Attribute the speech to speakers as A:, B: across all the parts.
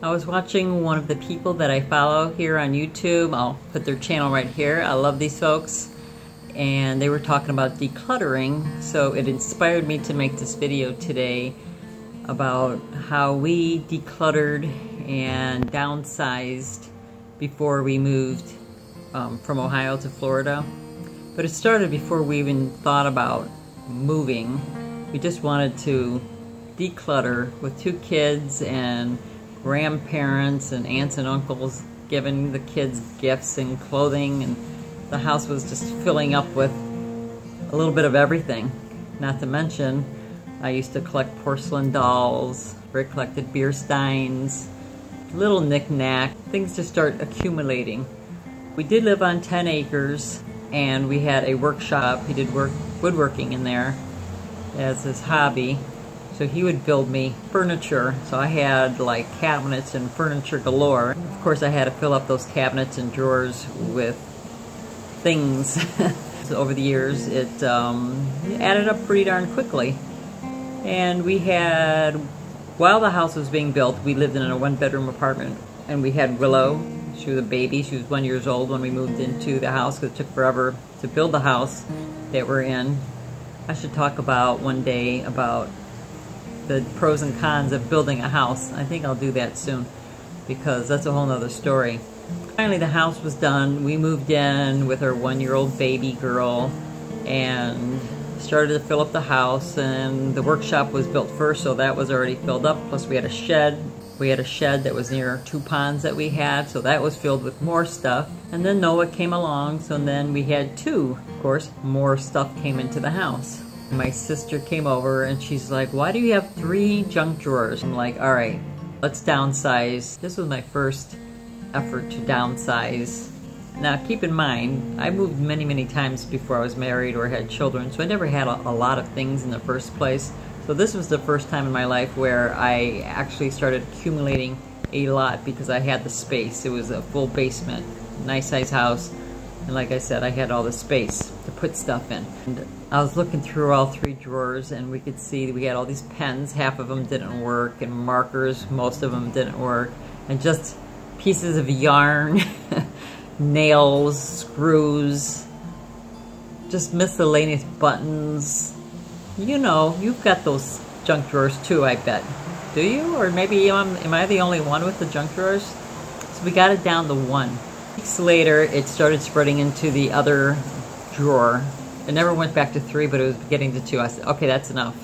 A: I was watching one of the people that I follow here on YouTube. I'll put their channel right here. I love these folks. And they were talking about decluttering, so it inspired me to make this video today about how we decluttered and downsized before we moved from Ohio to Florida. But it started before we even thought about moving. We just wanted to declutter with 2 kids and grandparents and aunts and uncles giving the kids gifts and clothing, and the house was just filling up with a little bit of everything. Not to mention, I used to collect porcelain dolls, Rick collected beer steins, little knick-knack. Things just start accumulating. We did live on 10 acres, and we had a workshop. He did woodworking in there as his hobby. So he would build me furniture. So I had like cabinets and furniture galore. Of course, I had to fill up those cabinets and drawers with things. So over the years, it added up pretty darn quickly. And we had, while the house was being built, we lived in a 1-bedroom apartment, and we had Willow. She was a baby. She was 1 year old when we moved into the house, because it took forever to build the house that we're in. I should talk about one day about the pros and cons of building a house. I think I'll do that soon, because that's a whole nother story. Finally, the house was done. We moved in with our 1-year-old baby girl and started to fill up the house, and the workshop was built first, so that was already filled up. Plus we had a shed. We had a shed that was near 2 ponds that we had, so that was filled with more stuff. And then Noah came along, so then we had 2. Of course, more stuff came into the house. My sister came over and she's like, "Why do you have 3 junk drawers?" I'm like, all right, let's downsize. This was my first effort to downsize. Now keep in mind, I moved many times before I was married or had children, so I never had a lot of things in the first place. So this was the first time in my life where I actually started accumulating a lot because I had the space. It was a full basement, nice size house, and like I said, I had all the space to put stuff in. And I was looking through all 3 drawers, and we could see we had all these pens. Half of them didn't work, and markers, most of them didn't work, and just pieces of yarn, nails, screws, just miscellaneous buttons. You know, you've got those junk drawers too, I bet. Do you? Or maybe am I the only one with the junk drawers? So we got it down to 1. Weeks later, it started spreading into the other drawer. It never went back to 3, but it was getting to 2. I said, okay, that's enough.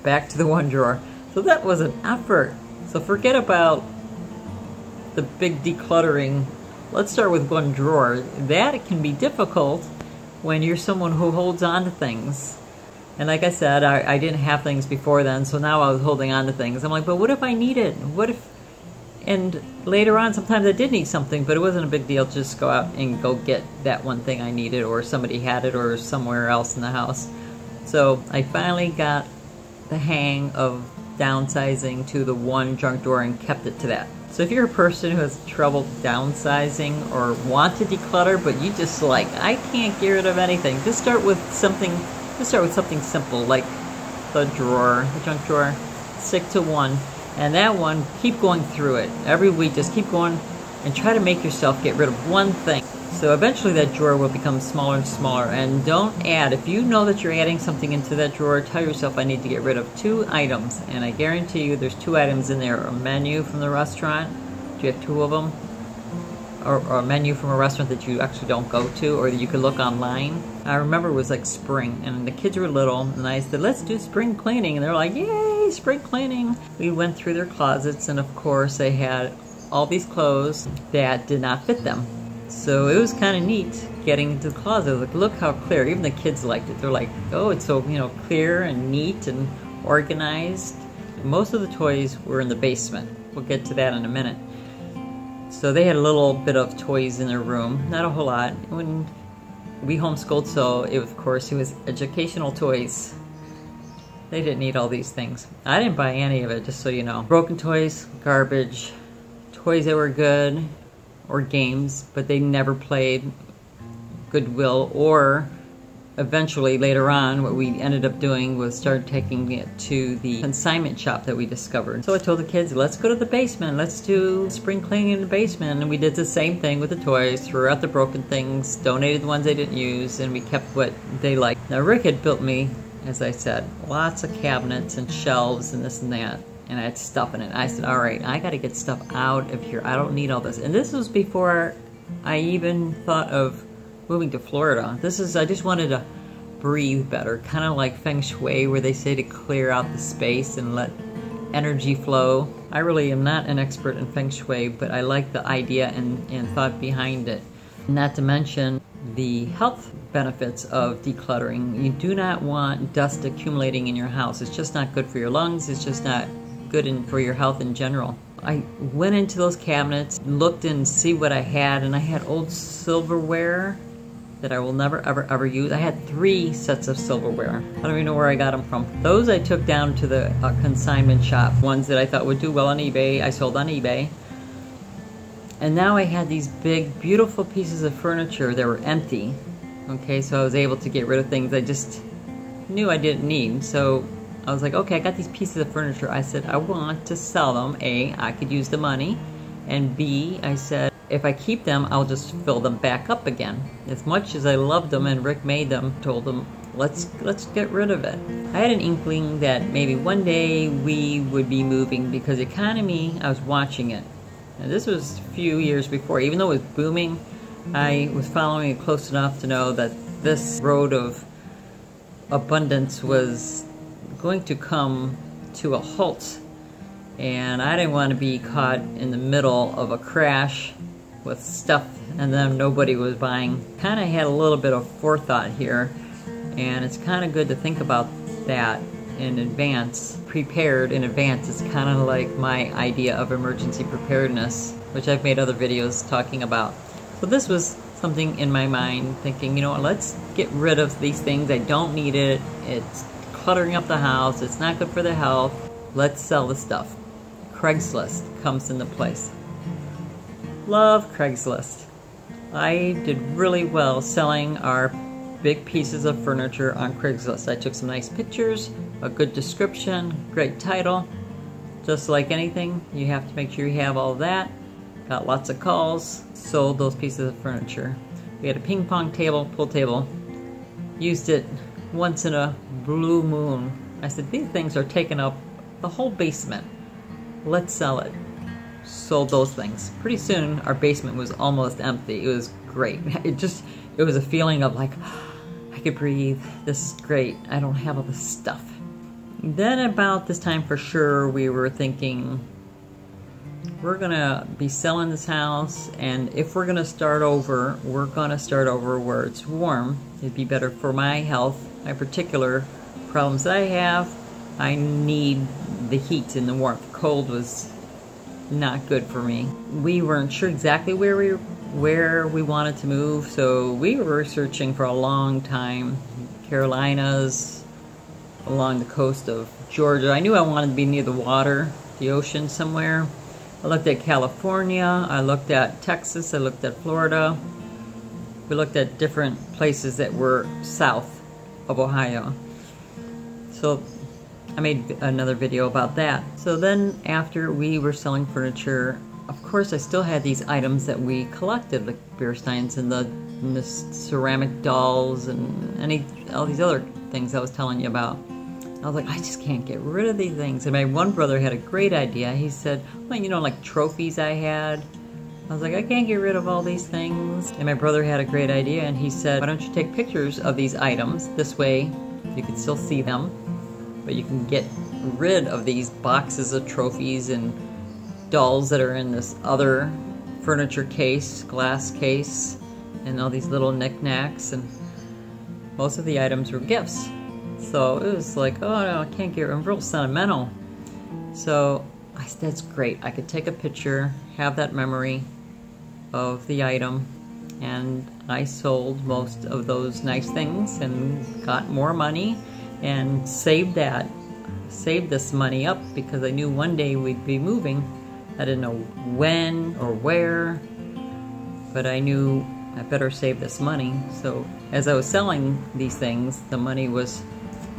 A: Back to the 1 drawer. So that was an effort. So forget about the big decluttering. Let's start with 1 drawer. That can be difficult when you're someone who holds on to things. And like I said, I didn't have things before then, so now I was holding on to things. I'm like, but what if I need it? What if... And later on, sometimes I did need something, but it wasn't a big deal to just go out and go get that one thing I needed, or somebody had it, or somewhere else in the house. So I finally got the hang of downsizing to the 1 junk drawer and kept it to that. So if you're a person who has trouble downsizing or want to declutter, but you just like, I can't get rid of anything, just start with something simple, like the drawer, the junk drawer. Stick to 1. And that one, keep going through it. Every week, just keep going and try to make yourself get rid of 1 thing. So eventually that drawer will become smaller and smaller. And don't add. If you know that you're adding something into that drawer, tell yourself, I need to get rid of 2 items. And I guarantee you there's 2 items in there. A menu from the restaurant. Do you have 2 of them? Or a menu from a restaurant that you actually don't go to, or that you could look online. I remember it was like spring, and the kids were little, and I said, let's do spring cleaning, and they're like, yay, spring cleaning. We went through their closets, and of course they had all these clothes that did not fit them. So it was kind of neat getting into the closet. Like, look how clear. Even the kids liked it. They're like, oh, it's so, you know, clear and neat and organized. Most of the toys were in the basement. We'll get to that in a minute. So they had a little bit of toys in their room, not a whole lot. When we homeschooled, so of course it was educational toys. They didn't need all these things. I didn't buy any of it, just so you know. Broken toys, garbage, toys that were good, or games, but they never played. Goodwill or eventually, later on, what we ended up doing was start taking it to the consignment shop that we discovered. So I told the kids, let's go to the basement, let's do spring cleaning in the basement. And we did the same thing with the toys, threw out the broken things, donated the ones they didn't use, and we kept what they liked. Now Rick had built me, as I said, lots of cabinets and shelves and this and that, and I had stuff in it. I said, all right, I gotta get stuff out of here. I don't need all this. And this was before I even thought of moving to Florida. I just wanted to breathe better, kind of like Feng Shui, where they say to clear out the space and let energy flow. I really am not an expert in Feng Shui, but I like the idea and thought behind it. Not to mention the health benefits of decluttering. You do not want dust accumulating in your house. It's just not good for your lungs. It's just not good for your health in general. I went into those cabinets, looked and see what I had, and I had old silverware that I will never ever use. I had 3 sets of silverware. I don't even know where I got them from. Those I took down to the consignment shop. Ones that I thought would do well on eBay, I sold on eBay. And now I had these big, beautiful pieces of furniture that were empty. Okay, so I was able to get rid of things I just knew I didn't need. So I was like, okay, I got these pieces of furniture. I said, I want to sell them. A, I could use the money. And B, I said, if I keep them, I'll just fill them back up again. As much as I loved them and Rick made them, told them, let's get rid of it. I had an inkling that maybe one day we would be moving because the economy, I was watching it. And this was a few years before. Even though it was booming, I was following it close enough to know that this road of abundance was going to come to a halt. And I didn't want to be caught in the middle of a crash with stuff and then nobody was buying. Kind of had a little bit of forethought here, and it's kind of good to think about that in advance. Prepared in advance is kind of like my idea of emergency preparedness, which I've made other videos talking about. So this was something in my mind, thinking, you know what, let's get rid of these things. I don't need it. It's cluttering up the house. It's not good for the health. Let's sell the stuff. Craigslist comes into place. Love Craigslist. I did really well selling our big pieces of furniture on Craigslist. I took some nice pictures, a good description, great title. Just like anything, you have to make sure you have all that. Got lots of calls, sold those pieces of furniture. We had a ping pong table, pool table. Used it once in a blue moon. I said, these things are taking up the whole basement. Let's sell it. Sold those things. Pretty soon our basement was almost empty. It was great. It was a feeling of like, I could breathe. This is great. I don't have all this stuff. Then about this time for sure we were thinking, we're gonna be selling this house, and if we're gonna start over, we're gonna start over where it's warm. It'd be better for my health, my particular problems that I have. I need the heat and the warmth. Cold was not good for me. We weren't sure exactly where we wanted to move, so we were researching for a long time. Carolinas, along the coast of Georgia. I knew I wanted to be near the water, the ocean somewhere. I looked at California, I looked at Texas, I looked at Florida. We looked at different places that were south of Ohio. So I made another video about that. So then after we were selling furniture, of course I still had these items that we collected, like beer steins and the ceramic dolls and all these other things I was telling you about. I was like, I just can't get rid of these things. And my one brother had a great idea. He said, well, you know, like trophies I had. I was like, I can't get rid of all these things. And my brother had a great idea, and he said, why don't you take pictures of these items? This way you can still see them, but you can get rid of these boxes of trophies and dolls that are in this other furniture case, glass case, and all these little knickknacks. And most of the items were gifts. So it was like, oh no, I can't get rid of them. I'm real sentimental. So I said, that's great. I could take a picture, have that memory of the item, and I sold most of those nice things and got more money and saved this money up because I knew one day we'd be moving. I didn't know when or where, but I knew I better save this money. So as I was selling these things, the money was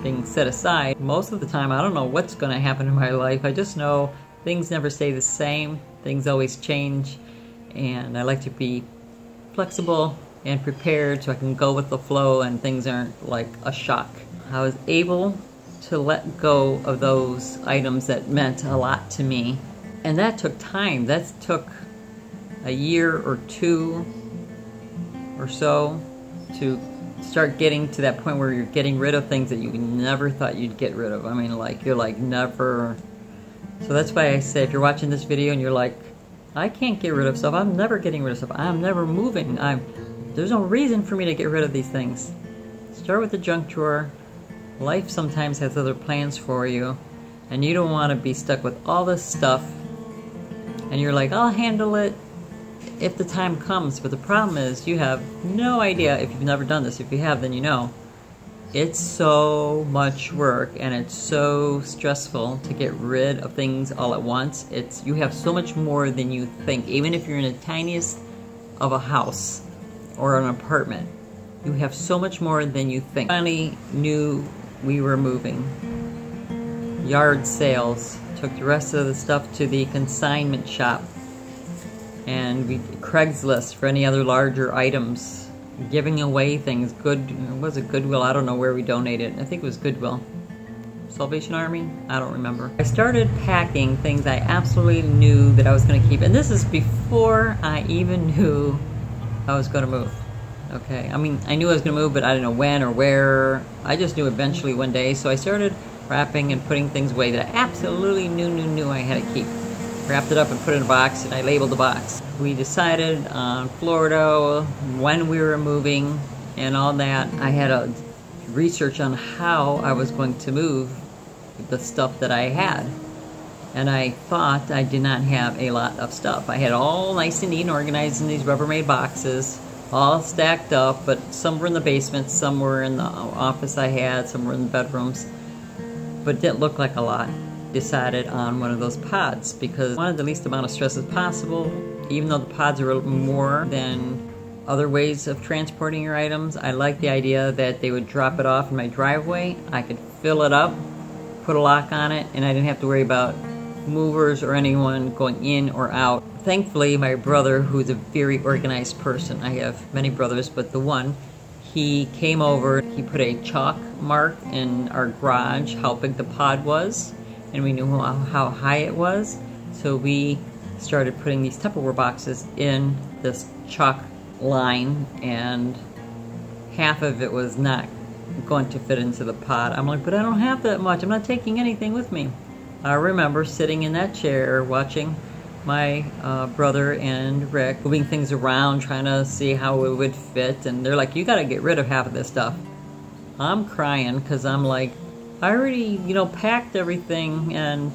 A: being set aside. Most of the time, I don't know what's going to happen in my life. I just know things never stay the same. Things always change. And I like to be flexible and prepared so I can go with the flow and things aren't like a shock. I was able to let go of those items that meant a lot to me. And that took time. That took a year or two or so to start getting to that point where you're getting rid of things that you never thought you'd get rid of. I mean, like, you're like, never. So that's why I say, if you're watching this video and you're like, I can't get rid of stuff, I'm never getting rid of stuff, I'm never moving, there's no reason for me to get rid of these things. Start with the junk drawer. Life sometimes has other plans for you, and you don't want to be stuck with all this stuff, and you're like, I'll handle it if the time comes. But the problem is, you have no idea if you've never done this. If you have, then you know. It's so much work, and it's so stressful to get rid of things all at once. You have so much more than you think. Even if you're in the tiniest of a house or an apartment, you have so much more than you think. Finally knew we were moving. Yard sales. Took the rest of the stuff to the consignment shop. And Craigslist for any other larger items. Giving away things. Was it Goodwill? I don't know where we donated. I think it was Goodwill. Salvation Army? I don't remember. I started packing things I absolutely knew that I was going to keep. And this is before I even knew I was going to move. Okay, I mean, I knew I was going to move, but I didn't know when or where. I just knew eventually one day. So I started wrapping and putting things away that I absolutely knew I had to keep. Wrapped it up and put it in a box, and I labeled the box. We decided on Florida, when we were moving, and all that. I had to research on how I was going to move the stuff that I had. And I thought I did not have a lot of stuff. I had all nice and neat and organized in these Rubbermaid boxes, all stacked up, but some were in the basement, some were in the office I had, some were in the bedrooms. But it didn't look like a lot. Decided on one of those pods because I wanted the least amount of stress as possible. Even though the pods are a little more than other ways of transporting your items, I liked the idea that they would drop it off in my driveway. I could fill it up, put a lock on it, and I didn't have to worry about movers or anyone going in or out. Thankfully, my brother, who's a very organized person, I have many brothers, but the one, he came over, he put a chalk mark in our garage, how big the pod was, and we knew how high it was. So we started putting these Tupperware boxes in this chalk line, and half of it was not going to fit into the pod. I'm like, but I don't have that much. I'm not taking anything with me. I remember sitting in that chair watching my brother and Rick moving things around, trying to see how it would fit, and they're like, you got to get rid of half of this stuff. I'm crying because I'm like, I already, packed everything, and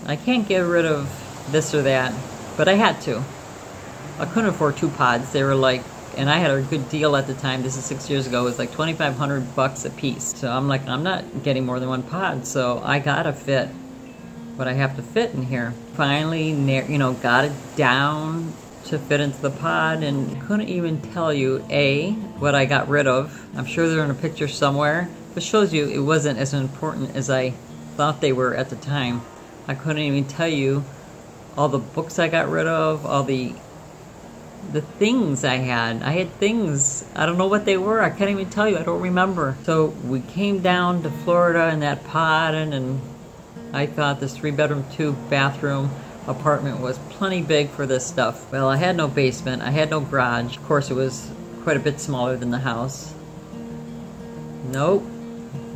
A: I can't get rid of this or that, but I had to. I couldn't afford 2 pods. They were like, and I had a good deal at the time. This is 6 years ago. It was like $2,500 a piece. So I'm like, I'm not getting more than 1 pod, so I gotta fit what I have to fit in here. Finally, got it down to fit into the pod, and couldn't even tell you, what I got rid of. I'm sure they're in a picture somewhere. This shows you it wasn't as important as I thought they were at the time. I couldn't even tell you all the books I got rid of, all the things I had. I had things, I don't know what they were. I can't even tell you. I don't remember. So we came down to Florida in that pod, and I thought this 3-bedroom, 2-bathroom apartment was plenty big for this stuff. Well, I had no basement. I had no garage. Of course, it was quite a bit smaller than the house. Nope.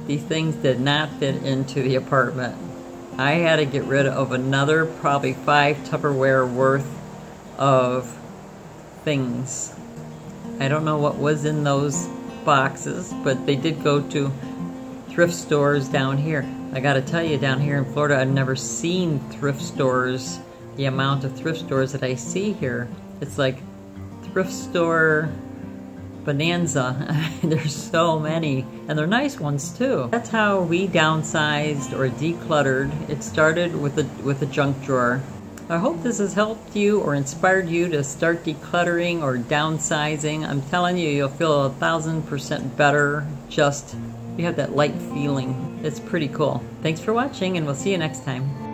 A: These things did not fit into the apartment. I had to get rid of another probably 5 Tupperware worth of things. I don't know what was in those boxes, but they did go to thrift stores down here. I gotta tell you, down here in Florida, I've never seen thrift stores, the amount of thrift stores that I see here. It's like thrift store bonanza. There's so many, and they're nice ones too. That's how we downsized or decluttered. It started with a junk drawer. I hope this has helped you or inspired you to start decluttering or downsizing. I'm telling you, you'll feel 1,000% better. Just, you have that light feeling. It's pretty cool. Thanks for watching, and we'll see you next time.